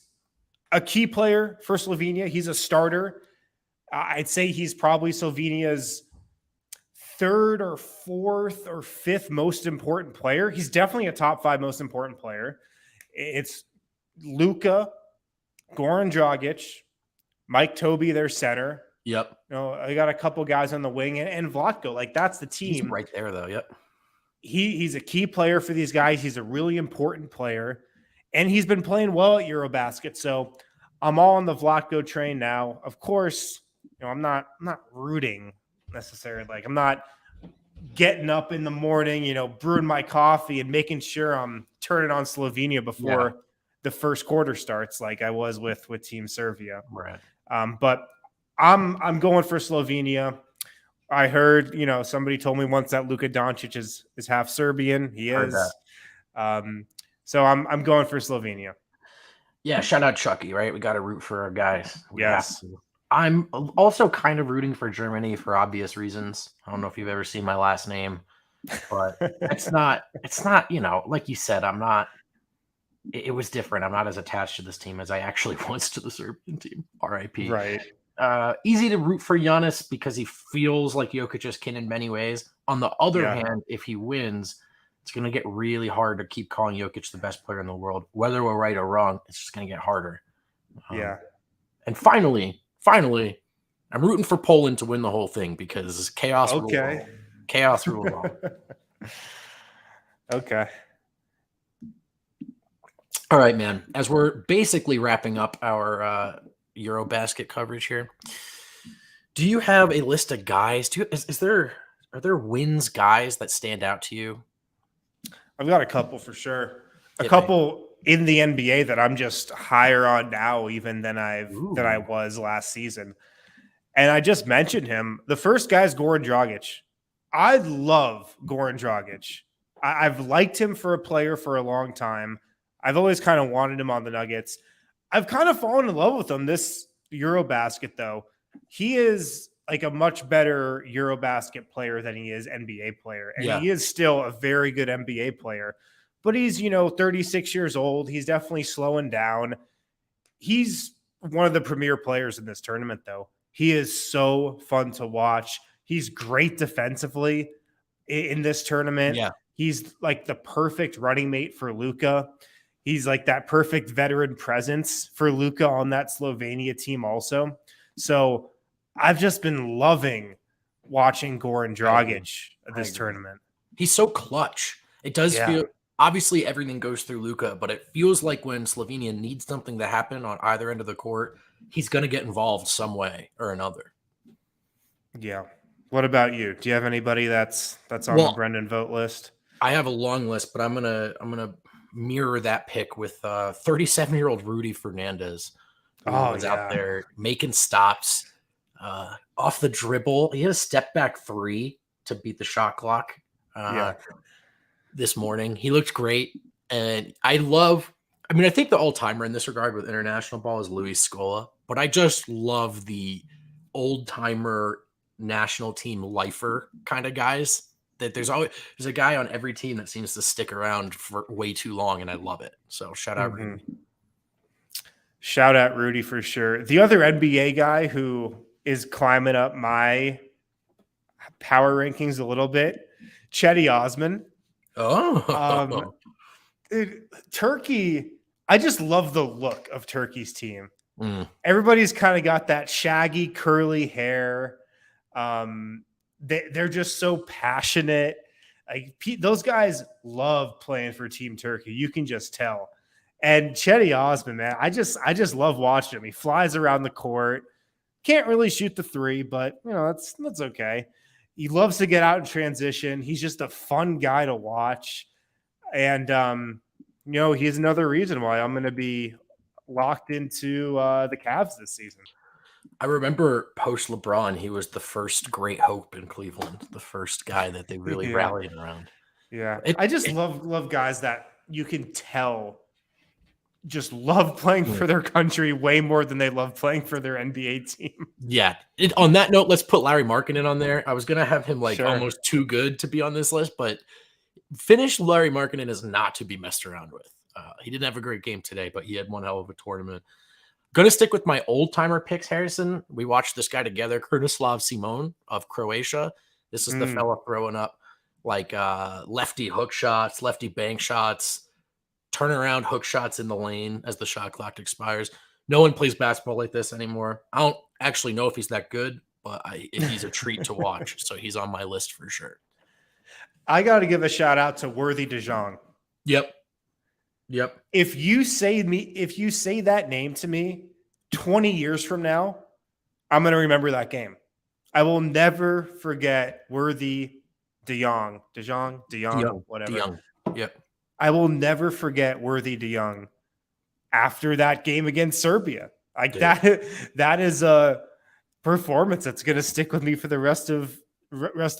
a key player for Slovenia. He's a starter. I'd say he's probably Slovenia's third or fourth or fifth most important player. He's definitely a top five most important player. It's Luka, Goran Dragic, Mike Toby, their center, Yep. I got a couple guys on the wing and Vlatko. Like that's the He's team. right there though. Yep. He's a key player for these guys. He's a really important player, and he's been playing well at EuroBasket. So I'm all on the Vlatko train now. Of course, I'm not rooting necessarily. Like I'm not getting up in the morning, brewing my coffee and making sure I'm turning on Slovenia before the first quarter starts, like I was with Team Serbia. Right. But I'm going for Slovenia. I heard, somebody told me once that Luka Doncic is half Serbian. He Heard is. So I'm going for Slovenia. Yeah, shout out Chucky, right? We got to root for our guys. We have Yes. to. I'm also kind of rooting for Germany for obvious reasons. I don't know if you've ever seen my last name, but it's not, like you said, I'm not, it was different. I'm not as attached to this team as I actually was to the Serbian team. RIP. Right. Easy to root for Giannis because he feels like Jokic's kin in many ways. On the other hand, if he wins, it's going to get really hard to keep calling Jokic the best player in the world. Whether we're right or wrong, it's just going to get harder. And finally, I'm rooting for Poland to win the whole thing because chaos rules all. Chaos rules all. Okay. All right, man. As we're basically wrapping up our EuroBasket coverage here, do you have a list of guys? Are there wins guys that stand out to you? I've got a couple for sure. A couple in the NBA that I'm just higher on now, even than I was last season. And I just mentioned him. The first guy is Goran Dragic. I love Goran Dragic. I've liked him for a player for a long time. I've always kind of wanted him on the Nuggets. I've kind of fallen in love with him this EuroBasket, though. He is like a much better EuroBasket player than he is NBA player. And he is still a very good NBA player. But he's, 36 years old. He's definitely slowing down. He's one of the premier players in this tournament, though. He is so fun to watch. He's great defensively in this tournament. Yeah. He's like the perfect running mate for Luka. He's like that perfect veteran presence for Luka on that Slovenia team also. So I've just been loving watching Goran Dragic at this tournament. He's so clutch. It does feel, obviously everything goes through Luka, but it feels like when Slovenia needs something to happen on either end of the court, he's going to get involved some way or another. Yeah. What about you? Do you have anybody that's on the Brendan vote list? I have a long list, but I'm gonna mirror that pick with 37-year-old Rudy Fernandez, who was out there making stops off the dribble. He had a step back three to beat the shot clock this morning. He looked great, and I think the all-timer in this regard with international ball is Luis Scola, but I just love the old-timer national team lifer kind of guys. That there's a guy on every team that seems to stick around for way too long, and I love it. So shout out Rudy. Shout out Rudy for sure. The other NBA guy who is climbing up my power rankings a little bit, Cedi Osman. Turkey. I just love the look of Turkey's team. Everybody's kind of got that shaggy curly hair. They're just so passionate. Like those guys love playing for Team Turkey. You can just tell. And Cedi Osman, man, I just love watching him. He flies around the court. Can't really shoot the three, but that's okay. He loves to get out in transition. He's just a fun guy to watch. And he's another reason why I'm going to be locked into the Cavs this season. I remember post LeBron, he was the first great hope in Cleveland, the first guy that they really rallied around. Yeah. I just love guys that you can tell just love playing for their country way more than they love playing for their NBA team. Yeah. On that note, let's put Larry Markkinen on there. I was going to have him almost too good to be on this list, but finished Larry Markkinen is not to be messed around with. He didn't have a great game today, but he had one hell of a tournament. Going to stick with my old-timer picks, Harrison. We watched this guy together, Kurtislav Simon of Croatia. This is the fella throwing up lefty hook shots, lefty bank shots, turnaround hook shots in the lane as the shot clock expires. No one plays basketball like this anymore. I don't actually know if he's that good, but he's a treat to watch. So he's on my list for sure. I got to give a shout out to Worthy DeJong. Yep. If you say that name to me 20 years from now, I'm going to remember that game. I will never forget Worthy DeJong, whatever. DeYoung. Yep. I will never forget Worthy DeJong after that game against Serbia. Like that is a performance that's going to stick with me for the rest of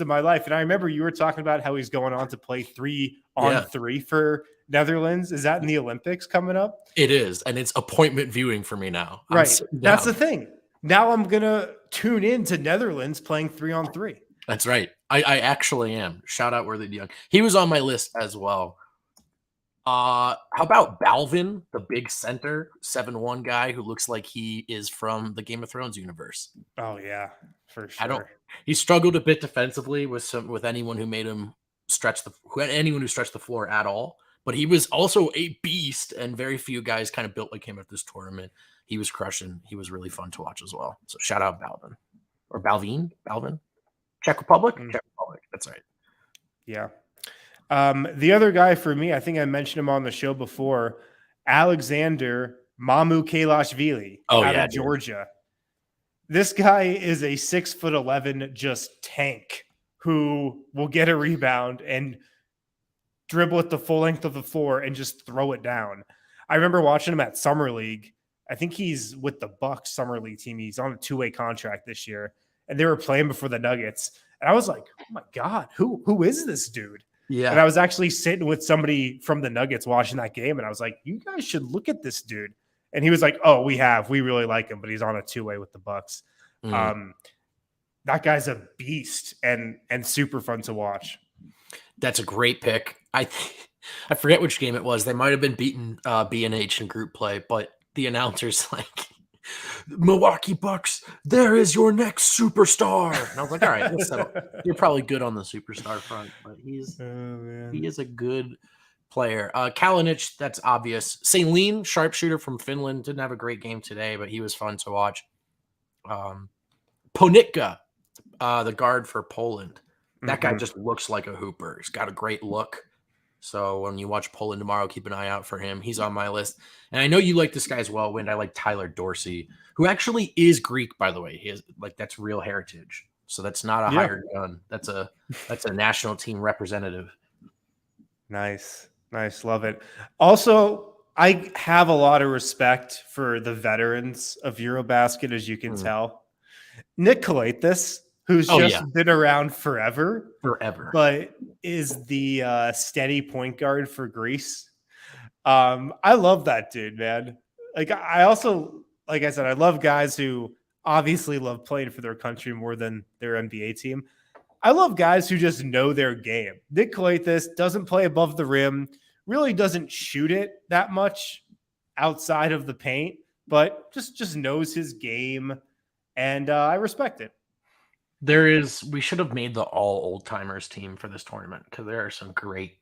my life. And I remember you were talking about how he's going on to play 3-on-3 for Netherlands. Is that in the Olympics coming up? It is, and it's appointment viewing for me now. Right. That's the thing. Now I'm going to tune in to Netherlands playing 3-on-3. That's right. I actually am. Shout out Worthy DeJong. He was on my list as well. How about Balvin, the big center, 7'1" guy who looks like he is from the Game of Thrones universe? Oh yeah, for sure. He struggled a bit defensively with anyone who made him stretch the floor at all. But he was also a beast, and very few guys kind of built like him at this tournament. He was crushing. He was really fun to watch as well. So shout out Balvin or Balvin. Czech Republic. Czech Republic. That's right. Yeah. The other guy for me, I think I mentioned him on the show before, Alexander Mamu Kalashvili out of Georgia. This guy is a 6'11" just tank who will get a rebound and dribble it the full length of the floor and just throw it down. I remember watching him at Summer League. I think he's with the Bucks Summer League team. He's on a 2-way contract this year, and they were playing before the Nuggets. And I was like, oh my God, who is this dude? Yeah. And I was actually sitting with somebody from the Nuggets watching that game, and I was like, you guys should look at this dude. And he was like, oh, we really like him, but he's on a 2-way with the Bucks. That guy's a beast and super fun to watch. That's a great pick. I forget which game it was. They might have been beaten B&H in group play, but the announcer's like, Milwaukee Bucks, there is your next superstar. And I was like, all right, you're probably good on the superstar front, but he is a good player. Kalinic, that's obvious. Selin, sharpshooter from Finland, didn't have a great game today, but he was fun to watch. Ponitka, the guard for Poland. That guy just looks like a hooper. He's got a great look. So when you watch Poland tomorrow, keep an eye out for him. He's on my list. And I know you like this guy as well, Wind. I like Tyler Dorsey, who actually is Greek, by the way. He is that's real heritage. So that's not a hired gun. That's a national team representative. Nice. Love it. Also, I have a lot of respect for the veterans of EuroBasket, as you can tell. Nick Kalaitis, who's been around forever, but is the steady point guard for Greece. I love that dude, man. Like I said, I love guys who obviously love playing for their country more than their NBA team. I love guys who just know their game. Nick Kalaitis doesn't play above the rim, really doesn't shoot it that much outside of the paint, but just knows his game, and I respect it. We should have made the all old timers team for this tournament because there are some great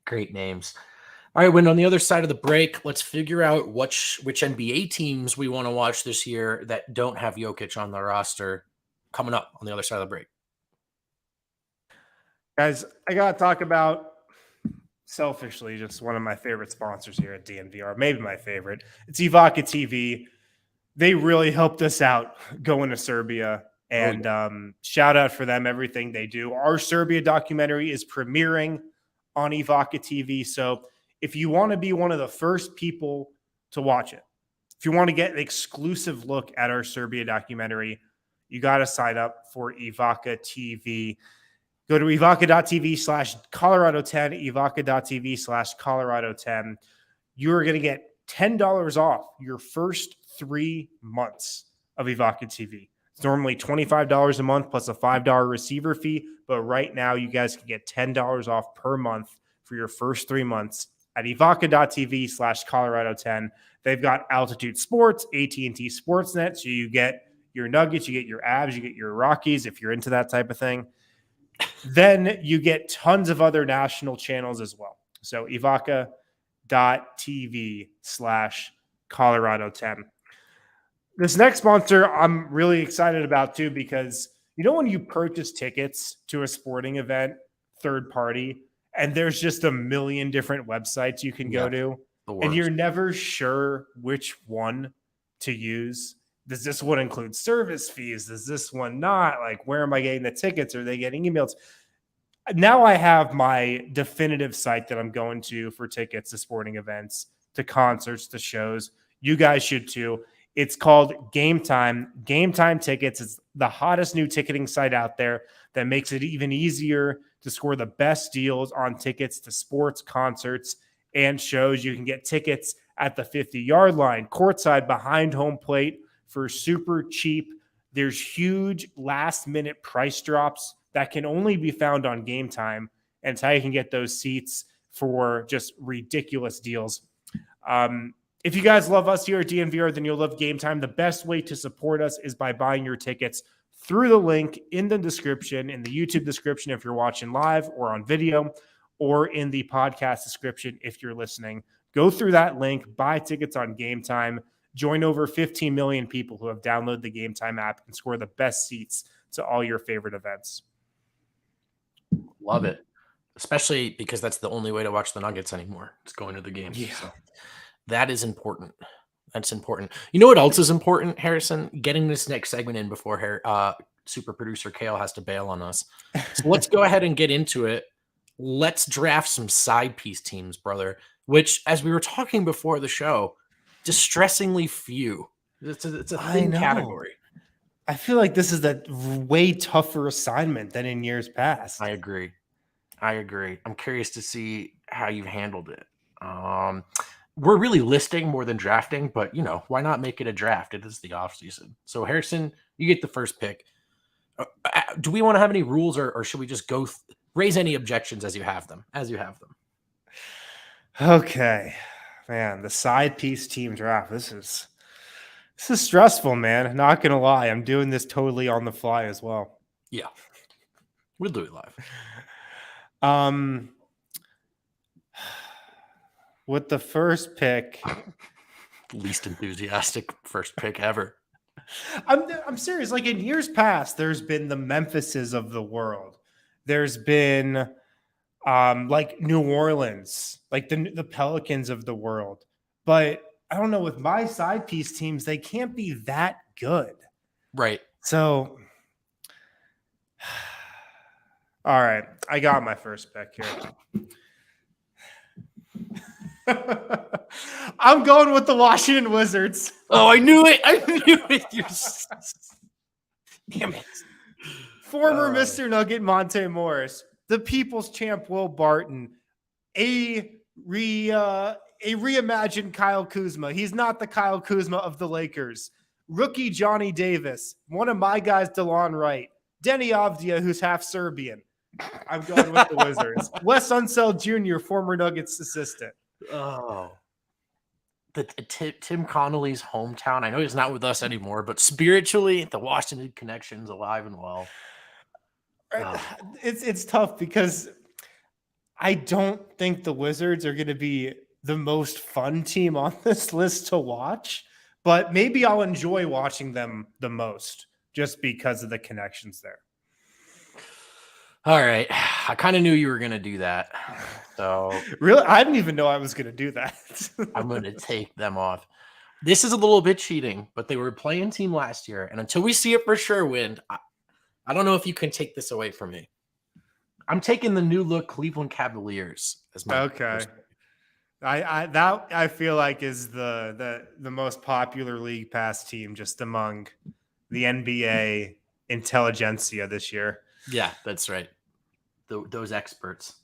names. All right, Wind, on the other side of the break, let's figure out which NBA teams we want to watch this year that don't have Jokic on the roster. Coming up on the other side of the break. Guys, I got to talk about, selfishly, just one of my favorite sponsors here at DNVR, maybe my favorite. It's Evoca TV. They really helped us out going to Serbia. And shout out for them, everything they do. Our Serbia documentary is premiering on Evoca TV. So if you want to be one of the first people to watch it, if you want to get an exclusive look at our Serbia documentary, you got to sign up for Evoca TV. Go to evoca.tv/Colorado10, evoca.tv/Colorado10. You are going to get $10 off your first 3 months of Evoca TV. It's normally $25 a month plus a $5 receiver fee, but right now you guys can get $10 off per month for your first 3 months at evoca.tv/Colorado10. They've got Altitude Sports, AT&T Sportsnet, so you get your Nuggets, you get your Avs, you get your Rockies if you're into that type of thing. Then you get tons of other national channels as well. So evoca.tv/Colorado10. This next sponsor I'm really excited about too, because when you purchase tickets to a sporting event, third party, and there's just a million different websites you can go to, and you're never sure which one to use. Does this one include service fees? Does this one not? Like, where am I getting the tickets? Are they getting emails? Now I have my definitive site that I'm going to for tickets to sporting events, to concerts, to shows. You guys should too. It's called Gametime. Gametime Tickets is the hottest new ticketing site out there that makes it even easier to score the best deals on tickets to sports, concerts, and shows. You can get tickets at the 50-yard line, courtside, behind home plate for super cheap. There's huge last-minute price drops that can only be found on Gametime, and it's how you can get those seats for just ridiculous deals. If you guys love us here at DNVR, then you'll love Gametime. The best way to support us is by buying your tickets through the link in the description, in the YouTube description if you're watching live or on video, or in the podcast description if you're listening. Go through that link, buy tickets on Gametime, join over 15 million people who have downloaded the Gametime app and score the best seats to all your favorite events. Love it. Especially because that's the only way to watch the Nuggets anymore. It's going to the game. Yeah. So that is important. That's important. You know what else is important, Harrison? Getting this next segment in before super producer Kale has to bail on us. So let's go ahead and get into it. Let's draft some side piece teams, brother, which, as we were talking before the show, distressingly few. It's a thin category. I feel like this is a way tougher assignment than in years past. I agree. I'm curious to see how you've handled it. We're really listing more than drafting, but why not make it a draft? It is the off season. So Harrison, you get the first pick. Do we want to have any rules, or should we just go raise any objections as you have them? Okay, man, the side piece team draft. This is stressful, man. Not gonna lie, I'm doing this totally on the fly as well. Yeah, we'll do it live. With the first pick, least enthusiastic first pick ever. I'm serious. Like, in years past, there's been the Memphises of the world. There's been like New Orleans, like the Pelicans of the world. But I don't know, with my side piece teams, they can't be that good. Right. So, all right, I got my first pick here. I'm going with the Washington Wizards. Oh, I knew it. Damn it. Former Mr. Nugget Monte Morris, the People's Champ Will Barton, a reimagined Kyle Kuzma. He's not the Kyle Kuzma of the Lakers. Rookie Johnny Davis, one of my guys, DeLon Wright, Denny Avdia, who's half Serbian. I'm going with the Wizards. Wes Unseld Jr., former Nuggets assistant. Oh, Tim Connolly's hometown. I know he's not with us anymore, but spiritually, the Washington connection's alive and well. It's tough because I don't think the Wizards are going to be the most fun team on this list to watch, but maybe I'll enjoy watching them the most just because of the connections there. All right. I kind of knew you were going to do that. So really, I didn't even know I was going to do that. I'm going to take them off. This is a little bit cheating, but they were a play-in team last year. And until we see it for sure, Wind, I don't know if you can take this away from me. I'm taking the new look Cleveland Cavaliers as my okay. I feel like is the most popular league pass team just among the NBA intelligentsia this year. Yeah, that's right. Those experts.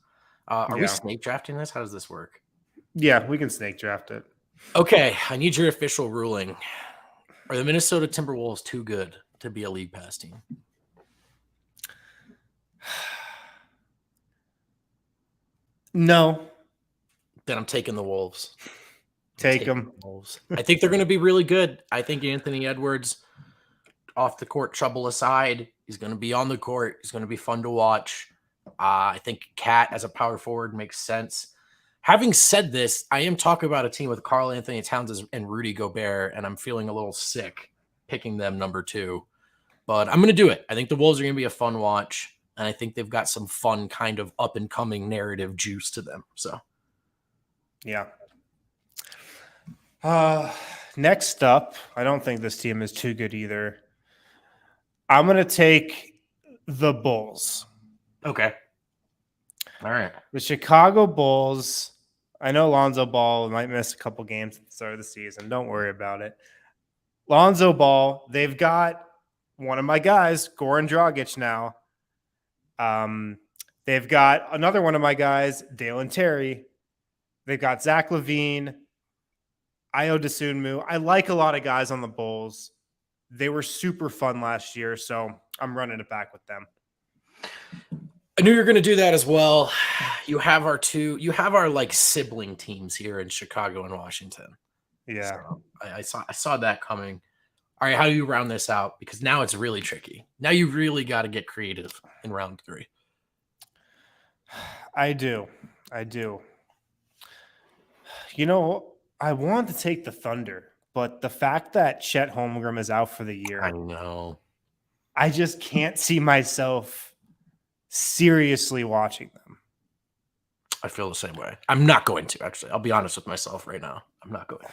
Are we snake drafting this? How does this work? Yeah, we can snake draft it. Okay, I need your official ruling. Are the Minnesota Timberwolves too good to be a league pass team? No. Then I'm taking the Wolves. Take them. I think they're going to be really good. I think Anthony Edwards, off the court trouble aside, he's going to be on the court. He's going to be fun to watch. I think Cat as a power forward makes sense. Having said this, I am talking about a team with Karl Anthony Towns and Rudy Gobert, and I'm feeling a little sick picking them number 2, but I'm going to do it. I think the Wolves are going to be a fun watch, and I think they've got some fun kind of up and coming narrative juice to them. So, yeah. Next up, I don't think this team is too good either. I'm going to take the Bulls. okay. All right. The Chicago Bulls. I know Lonzo Ball might miss a couple games at the start of the season. Don't worry about it. Lonzo Ball, they've got one of my guys, Goran Dragic now. They've got another one of my guys, Dalen Terry. They've got Zach LaVine, Ayo Dosunmu. I like a lot of guys on the Bulls. They were super fun last year, so I'm running it back with them. I knew you were going to do that as well. You have our like sibling teams here in Chicago and Washington. Yeah. So I saw that coming. All right, how do you round this out? Because now it's really tricky. Now you really got to get creative in round 3. I do. You know, I want to take the Thunder, but the fact that Chet Holmgren is out for the year, I know. I just can't see myself seriously watching them. I feel the same way. I'm not going to, actually. I'll be honest with myself right now. I'm not going to.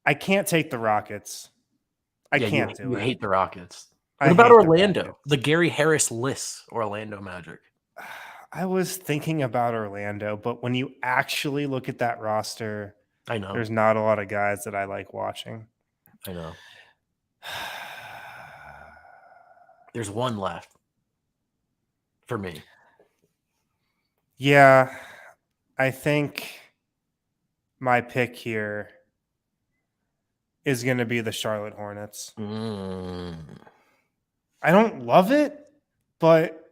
I can't take the Rockets. I can't do you it. hate the Rockets. I What about hate the Orlando? Rockets. The Gary Harris-less Orlando Magic. I was thinking about Orlando, but when you actually look at that roster, I know. there's not a lot of guys that I like watching. I know. There's one left for me. Yeah, I think my pick here is going to be the Charlotte Hornets. I don't love it, but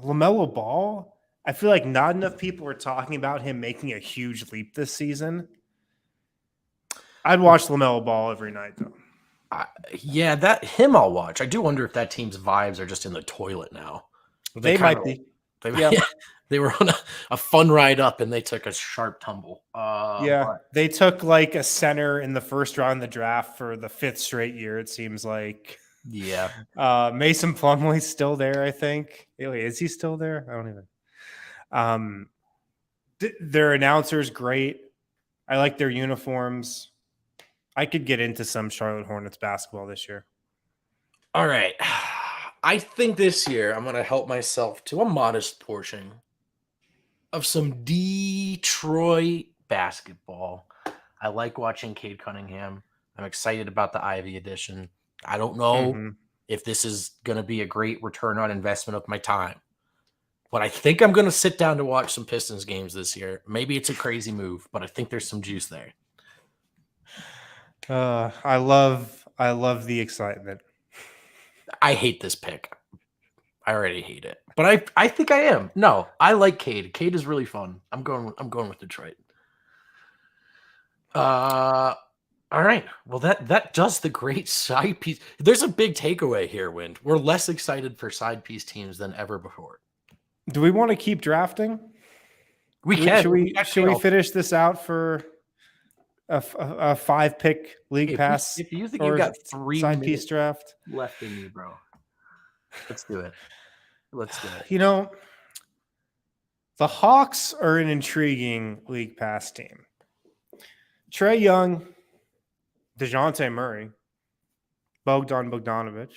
LaMelo Ball, I feel like not enough people are talking about him making a huge leap this season. I'd watch LaMelo Ball every night, though. Him I'll watch. I do wonder if that team's vibes are just in the toilet now. They might be. They were on a fun ride up and they took a sharp tumble. They took like a center in the first round of the draft for the 5th straight year, it seems like. Yeah. Mason Plumlee's still there, I think. Wait, is he still there? I don't even. Their announcer's great. I like their uniforms. I could get into some Charlotte Hornets basketball this year. All right. I think this year I'm going to help myself to a modest portion of some Detroit basketball. I like watching Cade Cunningham. I'm excited about the Ivy edition. I don't know if this is going to be a great return on investment of my time, but I think I'm going to sit down to watch some Pistons games this year. Maybe it's a crazy move, but I think there's some juice there. I love the excitement. I hate this pick. I already hate it, but I think I am. No, I like Cade. Cade is really fun. I'm going with Detroit. All right. Well, that does the great side piece. There's a big takeaway here, Wind. We're less excited for side piece teams than ever before. Do we want to keep drafting? Should we finish this out for a 5-pick league pass? If you think you got 3 side piece draft left in you, bro, let's do it. You know, the Hawks are an intriguing league pass team. Trae Young, DeJounte Murray, Bogdan Bogdanovic.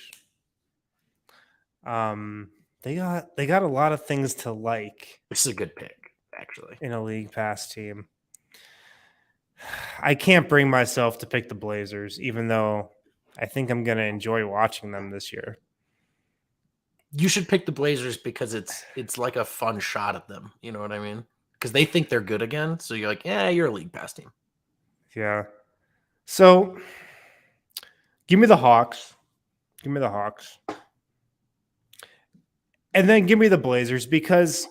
They got a lot of things to like. This is a good pick, actually, in a league pass team. I can't bring myself to pick the Blazers, even though I think I'm going to enjoy watching them this year. You should pick the Blazers because it's like a fun shot at them. You know what I mean? Because they think they're good again. So you're like, yeah, you're a league pass team. Yeah. So give me the Hawks. And then give me the Blazers because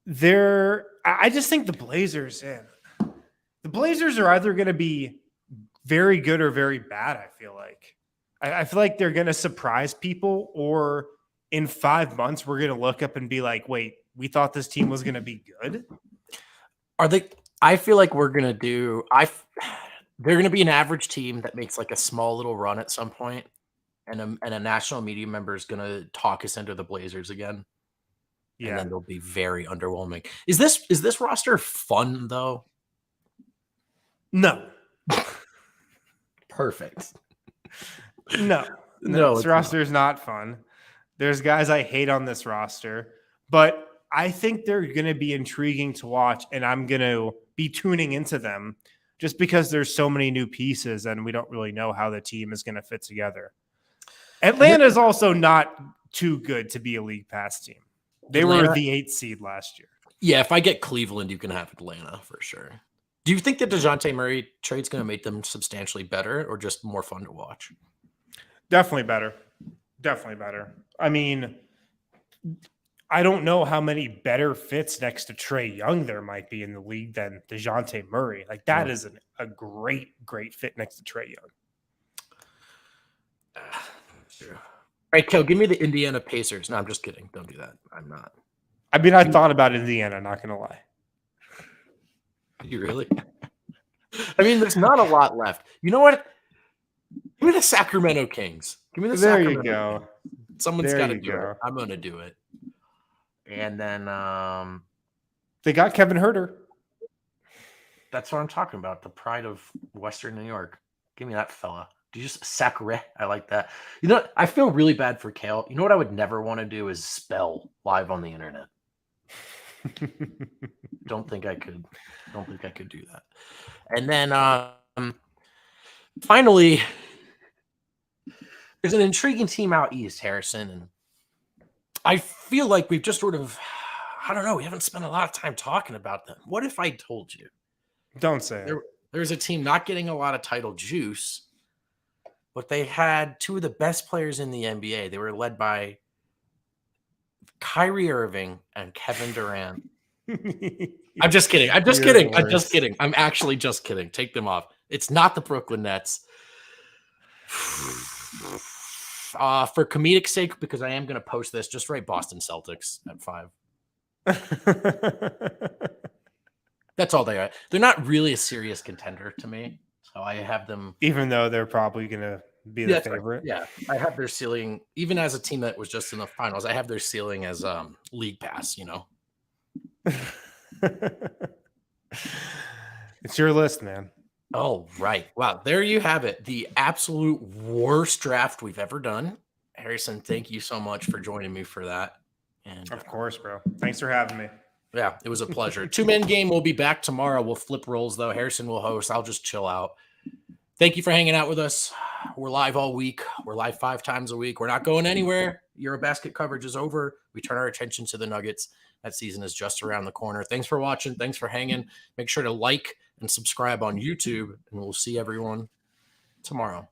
I just think the Blazers are either going to be very good or very bad, I feel like. I feel like they're going to surprise people, or in 5 months, we're going to look up and be like, wait, we thought this team was going to be good. Are they? I feel like we're going to do They're going to be an average team that makes like a small little run at some point, and a national media member is going to talk us into the Blazers again, and then they'll be very underwhelming. Is this roster fun though? No. Perfect. No, this roster is not fun. There's guys I hate on this roster, but I think they're going to be intriguing to watch, and I'm going to be tuning into them just because there's so many new pieces and we don't really know how the team is going to fit together. Atlanta is also not too good to be a league pass team. They were the 8th seed last year. Yeah, if I get Cleveland, you can have Atlanta for sure. Do you think the DeJounte Murray trade's going to make them substantially better or just more fun to watch? Definitely better. Definitely better. I mean, I don't know how many better fits next to Trae Young there might be in the league than DeJounte Murray. Like that is a great fit next to Trae Young. True. All right, Kel, give me the Indiana Pacers. No, I'm just kidding. Don't do that. I'm not. I mean, I thought about Indiana, not going to lie. You really? I mean, there's not a lot left. You know what? Give me the Sacramento Kings. Give me the Sacramento There you go. Kings. Someone's got to do it. I'm going to do it. And then they got Kevin Huerter. That's what I'm talking about. The pride of Western New York. Give me that fella. Do you just Sacre? I like that. You know, I feel really bad for Kale. You know what I would never want to do is spell live on the internet. Don't think I could do that. And then finally, there's an intriguing team out east, Harrison, and I feel like we've just sort of, I don't know, we haven't spent a lot of time talking about them. What if I told you? Don't say it. There's a team not getting a lot of title juice, but they had two of the best players in the NBA. They were led by Kyrie Irving and Kevin Durant. I'm just kidding. I'm just kidding. I'm actually just kidding. Take them off. It's not the Brooklyn Nets. For comedic sake, because I am going to post this, just write Boston Celtics at 5. That's all they are. They're not really a serious contender to me. So I have them. Even though they're probably going to be the favorite. Right. Yeah. I have their ceiling, even as a team that was just in the finals, I have their ceiling as league pass, you know. It's your list, man. Oh, right. Wow. There you have it. The absolute worst draft we've ever done. Harrison, thank you so much for joining me for that. And of course, bro. Thanks for having me. Yeah, it was a pleasure. 2-man game. We'll be back tomorrow. We'll flip roles, though. Harrison will host. I'll just chill out. Thank you for hanging out with us. We're live all week. We're live 5 times a week. We're not going anywhere. EuroBasket coverage is over. We turn our attention to the Nuggets. That season is just around the corner. Thanks for watching. Thanks for hanging. Make sure to like and subscribe on YouTube, and we'll see everyone tomorrow.